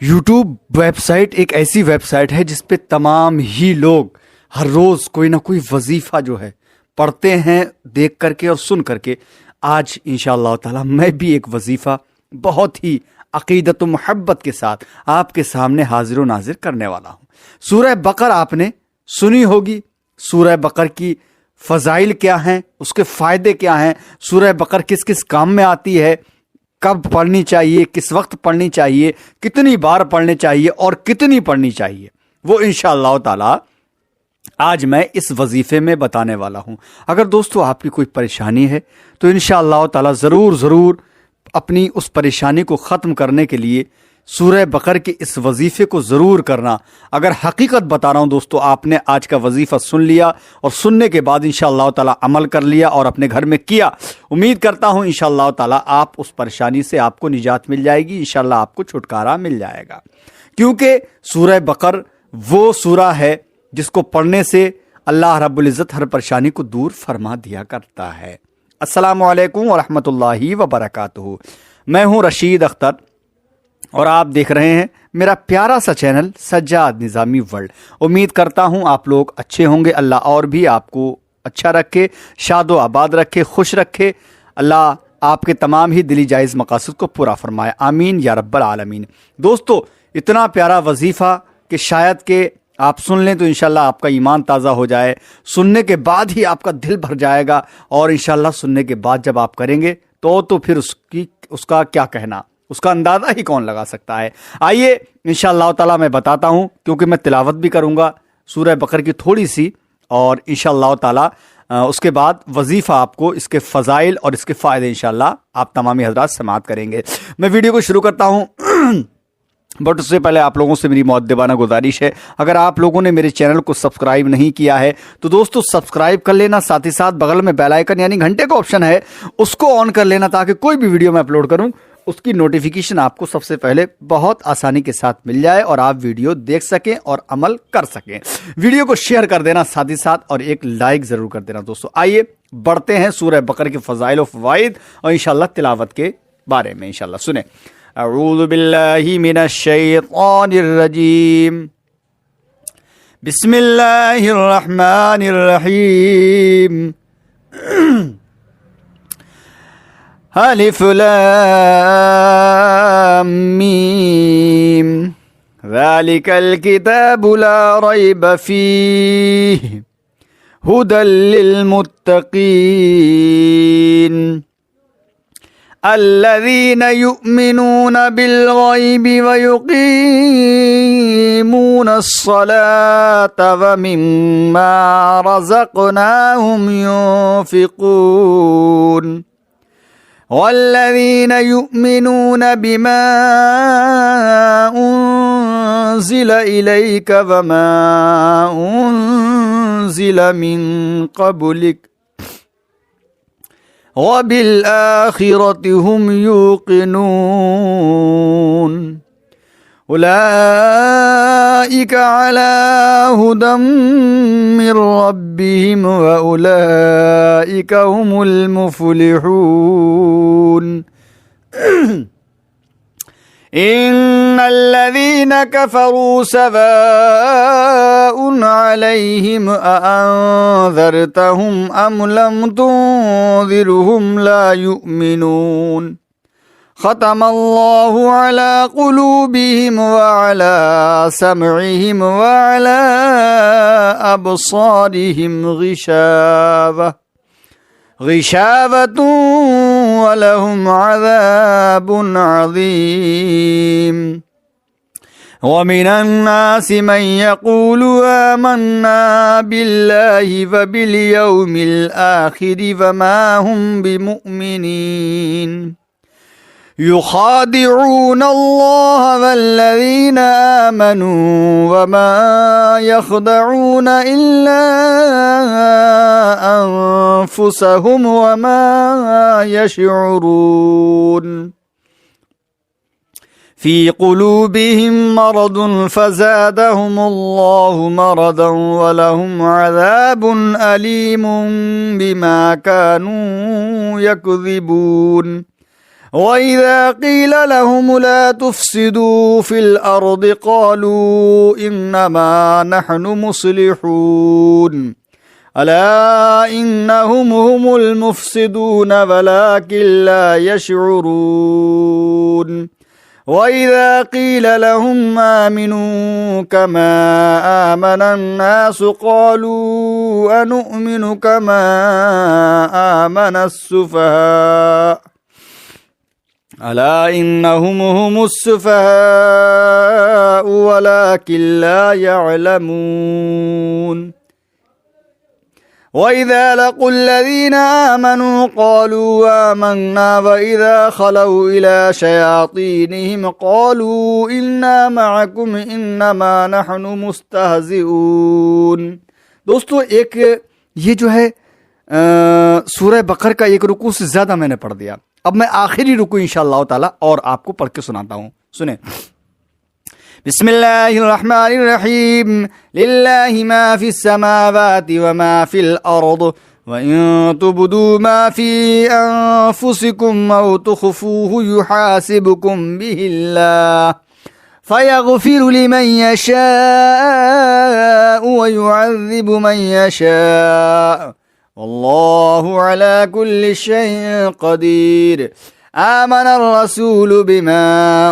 YouTube web site ایک ایسی web site ہے جس پہ تمام ہی لوگ ہر روز کوئی نہ کوئی وظیفہ جو ہے پڑھتے ہیں، دیکھ کر کے اور سن کر کے۔ آج انشاءاللہ تعالی میں بھی ایک وظیفہ بہت ہی عقیدت و محبت کے ساتھ آپ کے سامنے حاضر و ناظر کرنے والا ہوں۔ سورہ بقر آپ نے سنی ہوگی۔ سورہ بقر کی فضائل کیا ہیں، اس کے فائدے کیا ہیں، سورہ بقر کس کس کام میں آتی ہے، کب پڑھنی چاہیے، کس وقت پڑھنی چاہیے، کتنی بار پڑھنی چاہیے اور کتنی پڑھنی چاہیے، وہ انشاءاللہ تعالی آج میں اس وظیفے میں بتانے والا ہوں۔ اگر دوستو آپ کی کوئی پریشانی ہے تو انشاءاللہ تعالی ضرور اپنی اس پریشانی کو ختم کرنے کے لیے سورہ بقر کے اس وظیفے کو ضرور کرنا۔ اگر حقیقت بتا رہا ہوں دوستو، آپ نے آج کا وظیفہ سن لیا اور سننے کے بعد انشاءاللہ تعالی عمل کر لیا اور اپنے گھر میں کیا، امید کرتا ہوں انشاءاللہ تعالی آپ اس پریشانی سے آپ کو نجات مل جائے گی، انشاءاللہ آپ کو چھٹکارا مل جائے گا، کیونکہ سورہ بقر وہ سورہ ہے جس کو پڑھنے سے اللہ رب العزت ہر پریشانی کو دور فرما دیا کرتا ہے۔ السلام علیکم ورحمۃ اللہ وبرکاتہ۔ میں ہوں رشید اختر اور آپ دیکھ رہے ہیں میرا پیارا سا چینل سجاد نظامی ورلڈ۔ امید کرتا ہوں آپ لوگ اچھے ہوں گے، اللہ اور بھی آپ کو اچھا رکھے، شاد و آباد رکھے، خوش رکھے، اللہ آپ کے تمام ہی دلی جائز مقاصد کو پورا فرمائے، آمین یا رب العالمین۔ دوستو اتنا پیارا وظیفہ کہ شاید کہ آپ سن لیں تو انشاءاللہ آپ کا ایمان تازہ ہو جائے، سننے کے بعد ہی آپ کا دل بھر جائے گا، اور انشاءاللہ سننے کے بعد جب آپ کریں گے تو پھر اس کا کیا کہنا، اس کا اندازہ ہی کون لگا سکتا ہے۔ آئیے انشاءاللہ تعالی میں بتاتا ہوں، کیونکہ میں تلاوت بھی کروں گا سورہ بقر کی تھوڑی سی، اور انشاءاللہ تعالی اس کے بعد وظیفہ آپ کو اس کے فضائل اور اس کے فائدے انشاءاللہ آپ تمامی حضرات سماعت کریں گے۔ میں ویڈیو کو شروع کرتا ہوں، بٹ اس سے پہلے آپ لوگوں سے میری مؤدبانہ گزارش ہے، اگر آپ لوگوں نے میرے چینل کو سبسکرائب نہیں کیا ہے تو دوستو سبسکرائب کر لینا، ساتھ ہی ساتھ بغل میں بیل آئیکن یعنی گھنٹے کا آپشن ہے اس کو آن کر لینا، تاکہ کوئی بھی ویڈیو میں اپلوڈ کروں اس کی نوٹیفیکیشن آپ کو سب سے پہلے بہت آسانی کے ساتھ مل جائے اور آپ ویڈیو دیکھ سکیں اور عمل کر سکیں۔ ویڈیو کو شیئر کر دینا ساتھ ہی ساتھ، اور ایک لائک ضرور کر دینا۔ دوستو آئیے بڑھتے ہیں سورہ بقر کے فضائل و فوائد اور انشاءاللہ تلاوت کے بارے میں۔ انشاءاللہ سنیں۔ اعوذ باللہ من الشیطان الرجیم، بسم اللہ الرحمن الرحیم، الف لام میم، ذالک الکتاب لا ریب فیہ، ھدی للمتقین، الذین یؤمنون بالغیب ویقیمون الصلاة ومما رزقناہم ینفقون، والذین یؤمنون بما انزل الیک وما انزل من قبلک وبالآخرة هم يوقنون، أولئك على هدى من ربهم وأولئك هم المفلحون۔ إن الذين كفروا سواء عليهم أأنذرتهم أم لم تنذرهم لا يؤمنون، ختم الله على قلوبهم وعلى سمعهم وعلى أبصارهم غشاوة ولهم عذاب عظيم، ومن الناس من يقول آمنا بالله وباليوم الآخر وما هم بمؤمنين، يخادعون الله والذين آمنوا وما يخدعون إلا أنفسهم وما يشعرون، في قلوبهم مرض فزادهم الله مرضا ولهم عذاب أليم بما كانوا يكذبون، وَإِذَا قِيلَ لَهُمْ لَا تُفْسِدُوا فِي الْأَرْضِ قَالُوا إِنَّمَا نَحْنُ مُصْلِحُونَ أَلَا إِنَّهُمْ هُمُ الْمُفْسِدُونَ وَلَكِنْ لَا يَشْعُرُونَ وَإِذَا قِيلَ لَهُمْ آمِنُوا كَمَا آمَنَ النَّاسُ قَالُوا أَنُؤْمِنُ كَمَا آمَنَ السُّفَهَاءُ أَلَا إِنَّهُمْ هُمُ السُّفَهَاءُ وَلَكِنْ لَا يَعْلَمُونَ وَإِذَا لَقُوا الَّذِينَ آمَنُوا قَالُوا آمَنَّا وَإِذَا خَلَوْا إِلَى شَيَاطِينِهِمْ قَالُوا إِنَّا مَعَكُمْ إِنَّمَا نَحْنُ مُسْتَهْزِئُونَ۔ دوستو ایک یہ جو ہے سورہ بقرہ کا ایک رکوع سے زیادہ میں نے پڑھ دیا، اب میں آخری رکوع انشاءاللہ تعالی اور آپ کو پڑھ کے سناتا ہوں، سنیں۔ بسم اللہ الرحمن الرحیم للہ ما فی السماوات وما فی الارض وَإِن تُبْدُوا مَا فِي أَنفُسِكُمْ أَوْ تُخْفُوهُ يُحَاسِبْكُم بِهِ اللَّهُ فَيَغْفِرُ لِمَن يَشَاءُ وَيُعَذِّبُ مَن يَشَاءُ وَاللَّهُ عَلَى كُلِّ شَيْءٍ قَدِيرٌ آمن الرسول بما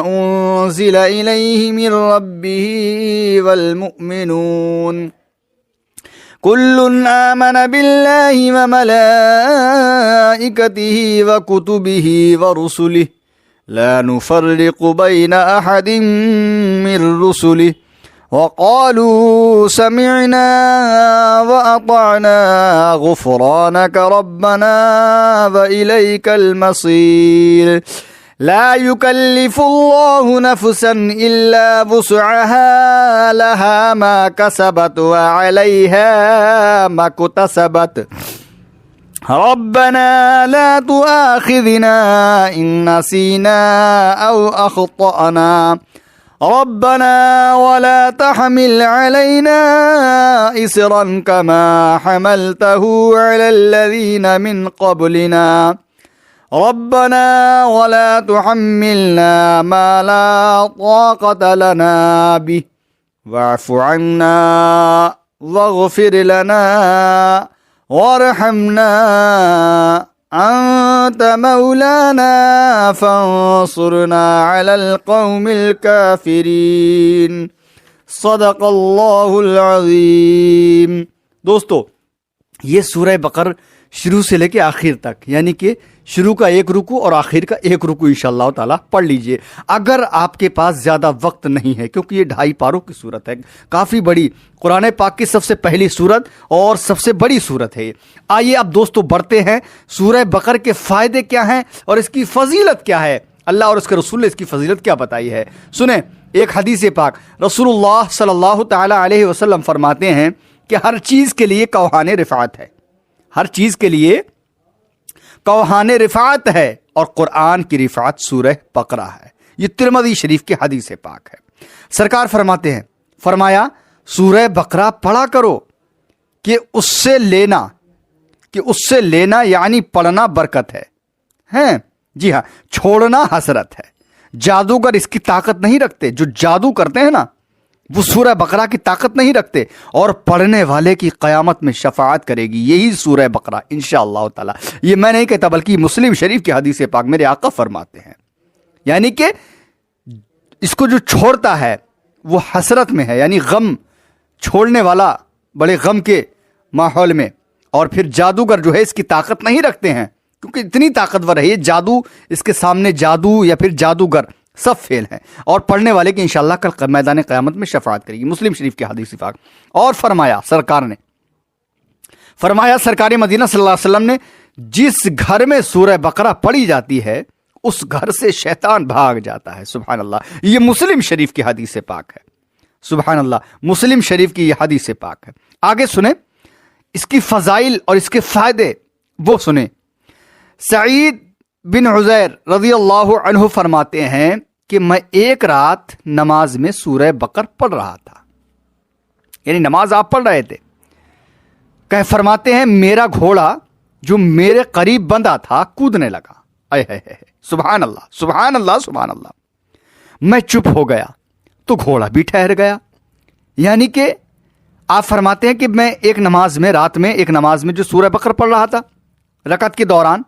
أنزل إليه من ربه والمؤمنون كل آمن بالله وملائكته وكتبه ورسله لا نفرق بين أحد من رسله وقالوا سمعنا وأطعنا غفرانك ربنا وإليك المصير لا يكلف الله نفسا إلا وسعها لها ما كسبت وعليها ما اكتسبت ربنا لا تؤاخذنا إن نسينا أو أخطأنا ربنا ولا تحمل علينا إصرا كما حملته على الذين من قبلنا ربنا ولا تحملنا ما لا طاقة لنا به واعف عنا واغفر لنا وارحمنا أنت مولانا فانصرنا على القوم الكافرين صدق اللہ العظیم۔ دوستو یہ سورہ بقرہ شروع سے لے کے آخر تک، یعنی کہ شروع کا ایک رکوع اور آخر کا ایک رکوع انشاءاللہ تعالیٰ پڑھ لیجئے اگر آپ کے پاس زیادہ وقت نہیں ہے، کیونکہ یہ 2.5 پاروں کی صورت ہے، کافی بڑی، قرآن پاک کی سب سے پہلی صورت اور سب سے بڑی صورت ہے۔ آئیے اب دوستو بڑھتے ہیں، سورہ بقرہ کے فائدے کیا ہیں اور اس کی فضیلت کیا ہے، اللہ اور اس کے رسول نے اس کی فضیلت کیا بتائی ہے۔ سنیں ایک حدیث پاک، رسول اللہ صلی اللہ تعالی علیہ وسلم فرماتے ہیں کہ ہر چیز کے لیے کوہان رفعت ہے، ہر چیز کے لیے کوہان رفعت ہے، اور قرآن کی رفعت سورہ بقرہ ہے۔ یہ ترمذی شریف کی حدیث پاک ہے۔ سرکار فرماتے ہیں، فرمایا سورہ بقرہ پڑھا کرو کہ اس سے لینا یعنی پڑھنا برکت ہے، جی ہاں، چھوڑنا حسرت ہے۔ جادوگر اس کی طاقت نہیں رکھتے، جو جادو کرتے ہیں نا وہ سورہ بقرہ کی طاقت نہیں رکھتے، اور پڑھنے والے کی قیامت میں شفاعت کرے گی یہی سورہ بقرہ انشاءاللہ تعالی۔ یہ میں نہیں کہتا بلکہ مسلم شریف کی حدیث پاک میرے آقا فرماتے ہیں، یعنی کہ اس کو جو چھوڑتا ہے وہ حسرت میں ہے، یعنی غم چھوڑنے والا بڑے غم کے ماحول میں، اور پھر جادوگر جو ہے اس کی طاقت نہیں رکھتے ہیں کیونکہ اتنی طاقتور ہے یہ جادو، اس کے سامنے جادو یا پھر جادوگر سب فیل ہیں، اور پڑھنے والے کی انشاءاللہ کل میدان قیامت میں شفاعت کرے گی، مسلم شریف کی حدیث پاک۔ اور فرمایا سرکار مدینہ صلی اللہ علیہ وسلم نے، جس گھر میں سورہ بقرہ پڑھی جاتی ہے اس گھر سے شیطان بھاگ جاتا ہے، سبحان اللہ۔ یہ مسلم شریف کی حدیث پاک ہے، سبحان اللہ، مسلم شریف کی یہ حدیث پاک ہے۔ آگے سنیں اس کی فضائل اور اس کے فائدے، وہ سنیں۔ سعید بن عزیر رضی اللہ عنہ فرماتے ہیں کہ میں ایک رات نماز میں سورہ بقرہ پڑھ رہا تھا، یعنی نماز آپ پڑھ رہے تھے، کہ فرماتے ہیں میرا گھوڑا جو میرے قریب بندھا تھا کودنے لگا، سبحان اللہ سبحان اللہ سبحان اللہ. میں چپ ہو گیا تو گھوڑا بھی ٹھہر گیا. یعنی کہ آپ فرماتے ہیں کہ میں ایک نماز میں رات میں ایک نماز میں جو سورہ بقرہ پڑھ رہا تھا رکعت کے دوران،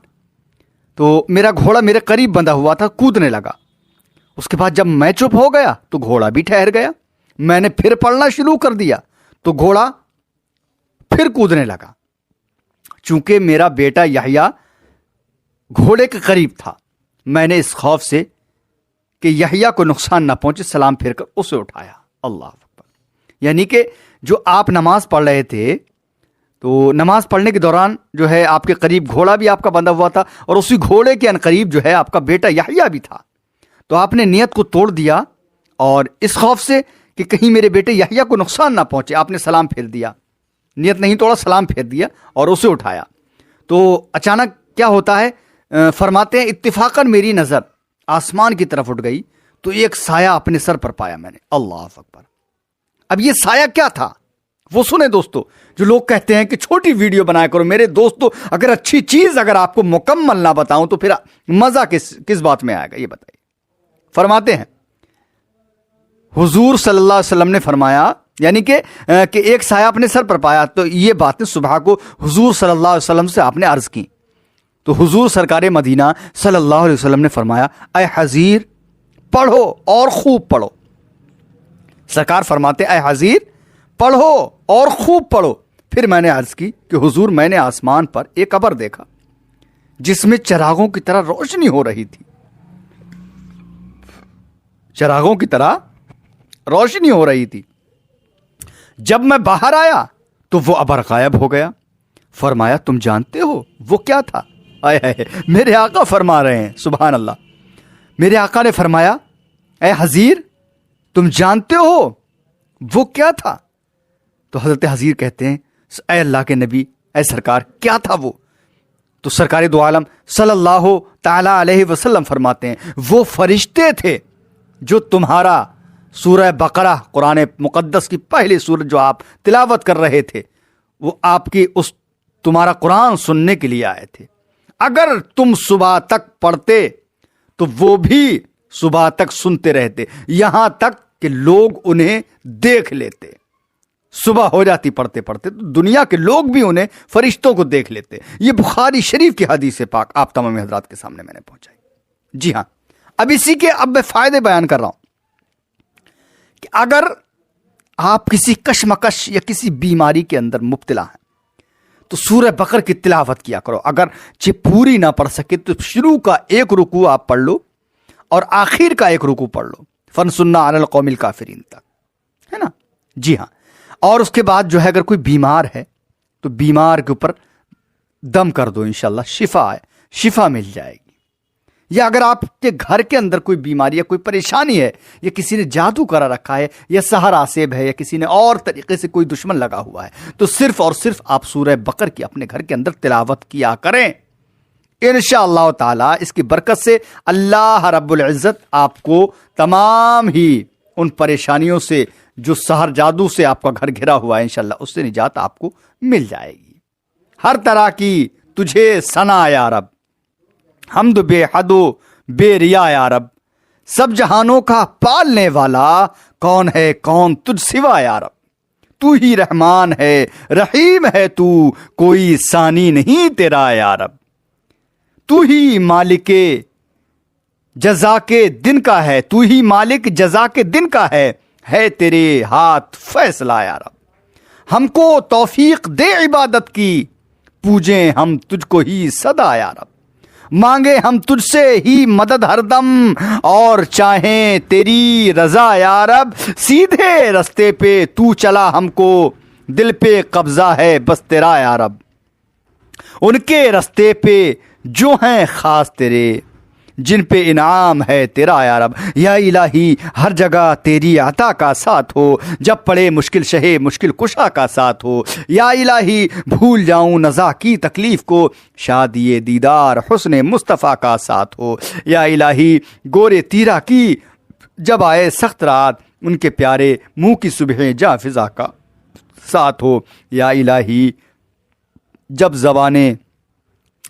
تو میرا گھوڑا میرے قریب بندھا ہوا تھا، کودنے لگا. اس کے بعد جب میں چپ ہو گیا تو گھوڑا بھی ٹھہر گیا. میں نے پھر پڑھنا شروع کر دیا تو گھوڑا پھر کودنے لگا. چونکہ میرا بیٹا یحییٰ گھوڑے کے قریب تھا، میں نے اس خوف سے کہ یحییٰ کو نقصان نہ پہنچے سلام پھیر کر اسے اٹھایا. اللہ اکبر. یعنی کہ جو آپ نماز پڑھ رہے تھے تو نماز پڑھنے کے دوران جو ہے آپ کے قریب گھوڑا بھی آپ کا بندھا ہوا تھا، اور اسی گھوڑے کے انقریب جو ہے آپ کا بیٹا یحییٰ بھی تھا. تو آپ نے نیت کو توڑ دیا، اور اس خوف سے کہ کہیں میرے بیٹے یحییٰ کو نقصان نہ پہنچے آپ نے سلام پھیر دیا. نیت نہیں توڑا، سلام پھیر دیا اور اسے اٹھایا. تو اچانک کیا ہوتا ہے، فرماتے ہیں اتفاقاً میری نظر آسمان کی طرف اٹھ گئی تو ایک سایہ اپنے سر پر پایا میں نے. اللہ اکبر. اب یہ سایہ کیا تھا وہ سنیں دوستو. جو لوگ کہتے ہیں کہ چھوٹی ویڈیو بنایا کرو، میرے دوستو اگر اچھی چیز اگر آپ کو مکمل نہ بتاؤں تو پھر مزہ کس بات میں آئے گا، یہ بتائیے. فرماتے ہیں حضور صلی اللہ علیہ وسلم نے فرمایا، یعنی کہ ایک سایہ اپنے سر پر پایا. تو یہ باتیں صبح کو حضور صلی اللہ علیہ وسلم سے آپ نے عرض کی تو حضور سرکار مدینہ صلی اللہ علیہ وسلم نے فرمایا اے حضیر پڑھو اور خوب پڑھو. سرکار فرماتے اے حضیر پڑھو اور خوب پڑھو. پھر میں نے عرض کی کہ حضور میں نے آسمان پر ایک ابر دیکھا جس میں چراغوں کی طرح روشنی ہو رہی تھی. چراغوں کی طرح روشنی ہو رہی تھی. جب میں باہر آیا تو وہ ابر غائب ہو گیا. فرمایا تم جانتے ہو وہ کیا تھا؟ میرے آقا فرما رہے ہیں سبحان اللہ. میرے آقا نے فرمایا اے حضیر تم جانتے ہو وہ کیا تھا؟ تو حضرت حضیر کہتے ہیں اے اللہ کے نبی، اے سرکار کیا تھا وہ؟ تو سرکار دو عالم صلی اللہ تعالی علیہ وسلم فرماتے ہیں وہ فرشتے تھے جو تمہارا سورہ بقرہ قرآن مقدس کی پہلی سورت جو آپ تلاوت کر رہے تھے، وہ آپ کی اس تمہارا قرآن سننے کے لیے آئے تھے. اگر تم صبح تک پڑھتے تو وہ بھی صبح تک سنتے رہتے، یہاں تک کہ لوگ انہیں دیکھ لیتے. صبح ہو جاتی پڑھتے پڑھتے تو دنیا کے لوگ بھی انہیں فرشتوں کو دیکھ لیتے. یہ بخاری شریف کی حدیث پاک آپ تمام حضرات کے سامنے میں نے پہنچائی. جی ہاں، اب اسی کے میں فائدے بیان کر رہا ہوں کہ اگر آپ کسی کشمکش یا کسی بیماری کے اندر مبتلا ہیں تو سورہ بقرہ کی تلاوت کیا کرو. اگر پوری نہ پڑھ سکے تو شروع کا ایک رکوع آپ پڑھ لو اور آخر کا ایک رکوع پڑھ لو، فَانْصُرْنَا عَلَى الْقَوْمِ الْكَافِرِينَ تک، ہے نا. جی ہاں، اور اس کے بعد جو ہے اگر کوئی بیمار ہے تو بیمار کے اوپر دم کر دو، انشاءاللہ شفا مل جائے گی. یا اگر آپ کے گھر کے اندر کوئی بیماری یا کوئی پریشانی ہے، یا کسی نے جادو کرا رکھا ہے، یا سحر آسیب ہے، یا کسی نے اور طریقے سے کوئی دشمن لگا ہوا ہے، تو صرف اور صرف آپ سورہ بقرہ کی اپنے گھر کے اندر تلاوت کیا کریں. انشاءاللہ تعالی اس کی برکت سے اللہ رب العزت آپ کو تمام ہی ان پریشانیوں سے جو سحر جادو سے آپ کا گھر گھرا ہوا ہے انشاءاللہ اس سے نجات آپ کو مل جائے گی. ہر طرح کی تجھے ثنا یا رب، حمد بے حد و بے ریا یا رب، سب جہانوں کا پالنے والا کون ہے کون تجھ سوا یا رب. تو ہی رحمان ہے رحیم ہے تو، کوئی ثانی نہیں تیرا یا رب. تو ہی مالک جزا کے دن کا ہے، تو ہی مالک جزا کے دن کا ہے تیرے ہاتھ فیصلہ یا رب. ہم کو توفیق دے عبادت کی، پوجیں ہم تجھ کو ہی صدا یا رب. مانگے ہم تجھ سے ہی مدد ہر دم، اور چاہیں تیری رضا یا رب. سیدھے رستے پہ تو چلا ہم کو، دل پہ قبضہ ہے بس تیرا یا رب. ان کے رستے پہ جو ہیں خاص تیرے، جن پہ انعام ہے تیرا یا رب. یا الہی ہر جگہ تیری عطا کا ساتھ ہو، جب پڑے مشکل شہے مشکل کشا کا ساتھ ہو. یا الہی بھول جاؤں نزا کی تکلیف کو، شادی دیدار حسن مصطفیٰ کا ساتھ ہو. یا الہی گورے تیرا کی جب آئے سخت رات، ان کے پیارے منہ کی صبح جاں فضا کا ساتھ ہو. یا الہی جب زبانیں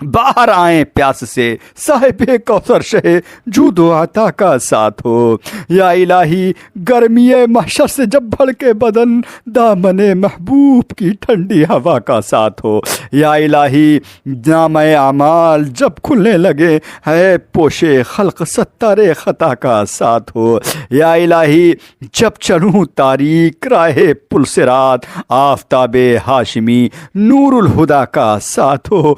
باہر آئیں پیاس سے، صاحب کوثر شہ جود و عطا کا ساتھ ہو۔ یا الہی گرمی محشر سے جب بھڑکے بدن، دامن محبوب کی ٹھنڈی ہوا کا ساتھ ہو۔ یا الہی نامہ اعمال جب کھلنے لگے، ہے پوشے خلق ستار خطا کا ساتھ ہو۔ یا الہی جب چلوں تاریک راہ پل صراط، آفتاب ہاشمی نور الہدا کا ساتھ ہو۔